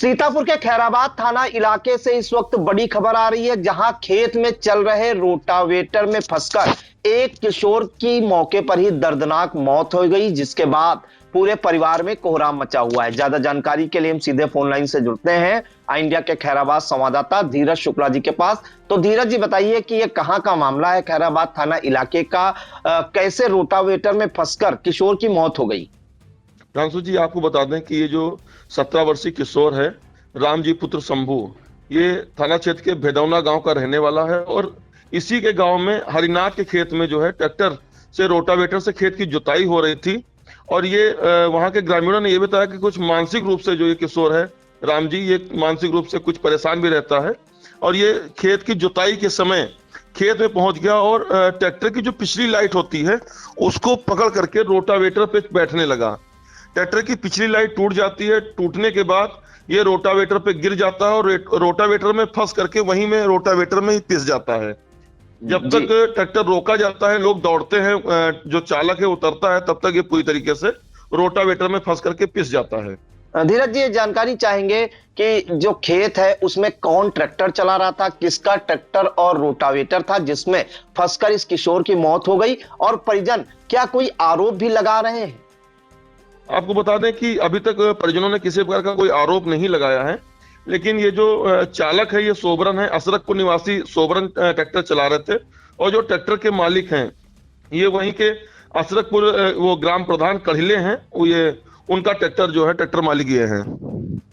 सीतापुर के खैराबाद थाना इलाके से इस वक्त बड़ी खबर आ रही है, जहां खेत में चल रहे रोटावेटर में फंसकर एक किशोर की मौके पर ही दर्दनाक मौत हो गई, जिसके बाद पूरे परिवार में कोहराम मचा हुआ है। ज्यादा जानकारी के लिए हम सीधे फोन लाइन से जुड़ते हैं इंडिया के खैराबाद संवाददाता धीरज शुक्ला जी के पास। तो धीरज जी, बताइए कि ये कहां का मामला है, खैराबाद थाना इलाके का, कैसे रोटावेटर में फंसकर किशोर की मौत हो गई? प्रांशु जी, आपको बता दें कि ये जो 17 वर्षीय किशोर है रामजी पुत्र शंभू, ये थाना क्षेत्र के भेदौना गांव का रहने वाला है और इसी के गांव में हरिनाथ के खेत में जो है ट्रैक्टर से रोटावेटर से खेत की जुताई हो रही थी। और ये वहां के ग्रामीणों ने ये बताया कि कुछ मानसिक रूप से जो ये किशोर है रामजी, ये मानसिक रूप से कुछ परेशान भी रहता है और ये खेत की जुताई के समय खेत में पहुंच गया और ट्रैक्टर की जो पिछली लाइट होती है उसको पकड़ करके रोटावेटर पे बैठने लगा। ट्रैक्टर की पिछली लाइट टूट जाती है, टूटने के बाद ये रोटावेटर पे गिर जाता है और रोटावेटर में फंस करके वहीं में रोटावेटर में ही पिस जाता है। जब तक ट्रैक्टर रोका जाता है, लोग दौड़ते हैं, जो चालक है उतरता है, तब तक ये पूरी तरीके से रोटावेटर में फंस करके पिस जाता है। धीरज जी, ये जानकारी चाहेंगे कि जो खेत है उसमें कौन ट्रैक्टर चला रहा था, किसका ट्रैक्टर और रोटावेटर था जिसमें फंसकर इस किशोर की मौत हो गई, और परिजन क्या कोई आरोप भी लगा रहे हैं? आपको बता दें कि अभी तक परिजनों ने किसी प्रकार का कोई आरोप नहीं लगाया है, लेकिन ये जो चालक है ये सोबरन है, असरकपुर निवासी सोबरन ट्रैक्टर चला रहे थे और जो ट्रैक्टर के मालिक हैं ये वहीं के असरकपुर वो ग्राम प्रधान कढ़िले हैं, वो ये उनका ट्रैक्टर जो है ट्रैक्टर मालिक ये हैं।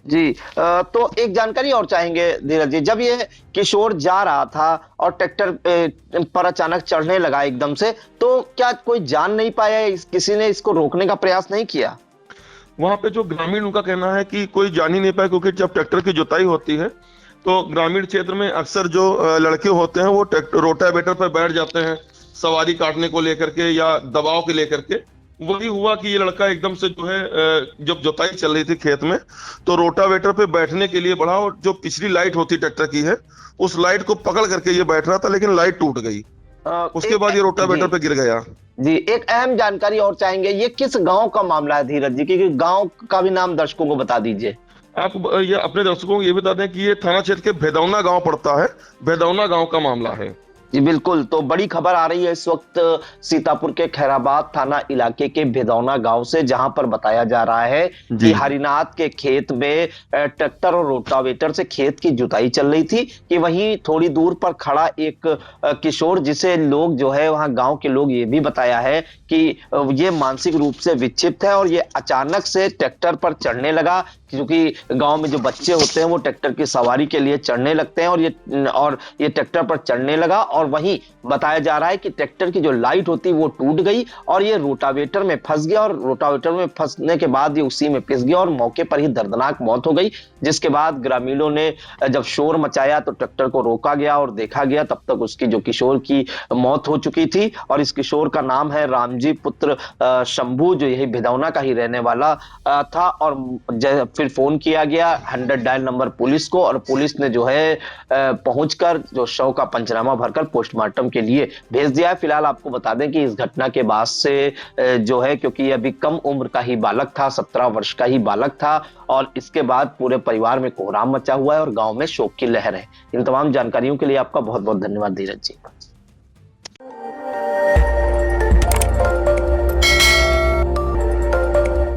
जी, तो एक जानकारी और चाहेंगे धीरज जी, जब ये किशोर जा रहा था और ट्रैक्टर पर अचानक चढ़ने लगा एकदम से, तो क्या कोई जान नहीं पाया, किसी ने इसको रोकने का प्रयास नहीं किया? वहां पे जो ग्रामीण, उनका कहना है कि कोई जान ही नहीं पाया, क्योंकि जब ट्रैक्टर की जुताई होती है तो ग्रामीण क्षेत्र में अक्सर जो लड़के होते हैं वो रोटावेटर पर बैठ जाते हैं सवारी काटने को लेकर के या दबाव के लेकर के। वही हुआ कि ये लड़का एकदम से जो है जब जुताई चल रही थी खेत में तो रोटावेटर पे बैठने के लिए बढ़ा और जो पिछली लाइट होती ट्रैक्टर की है उस लाइट को पकड़ करके ये बैठ रहा था, लेकिन लाइट टूट गई। उसके बाद ये रोटावेटर पे गिर गया। जी, एक अहम जानकारी और चाहेंगे, ये किस गांव का मामला है धीरज जी, क्योंकि गांव का भी नाम दर्शकों को बता दीजिए। आप ये अपने दर्शकों को ये बता दें कि ये थाना क्षेत्र के भेदौना गांव पड़ता है, भेदौना गांव का मामला है। जी बिल्कुल, तो बड़ी खबर आ रही है इस वक्त सीतापुर के खैराबाद थाना इलाके के भेदौना गांव से, जहां पर बताया जा रहा है कि हरिनाथ के खेत में ट्रैक्टर और रोटावेटर से खेत की जुताई चल रही थी कि वहीं थोड़ी दूर पर खड़ा एक किशोर, जिसे लोग जो है वहां गांव के लोग ये भी बताया है कि ये मानसिक रूप से विक्षिप्त है और ये अचानक से ट्रैक्टर पर चढ़ने लगा, क्योंकि गांव में जो बच्चे होते हैं वो ट्रैक्टर की सवारी के लिए चढ़ने लगते हैं और ये ट्रैक्टर पर चढ़ने लगा और वहीं बताया जा रहा है कि ट्रैक्टर की जो लाइट होती वो टूट गई और ये रोटावेटर में फंस गया और रोटावेटर में फंसने के बाद ये उसी में पिस गया और मौके पर ही दर्दनाक मौत हो गई। जिसके बाद ग्रामीणों ने जब शोर मचाया तो ट्रैक्टर को रोका गया और देखा गया, तब तक उसकी जो किशोर की मौत हो चुकी थी। और इस किशोर का नाम है रामजी पुत्र शंभू, जो यही भिदौना का ही रहने वाला था। और फिर फोन किया गया 100 डायल नंबर पुलिस को और पुलिस ने जो है पहुंचकर जो शव का पंचनामा भरकर पोस्टमार्टम के लिए भेज दिया है। फिलहाल आपको बता दें कि इस घटना के बाद से जो है, क्योंकि अभी कम उम्र का ही बालक था, 17 वर्ष का ही बालक था, और इसके बाद पूरे परिवार में कोहराम मचा हुआ है और गांव में शोक की लहर है। इन तमाम जानकारियों के लिए आपका बहुत बहुत धन्यवाद धीरज जी।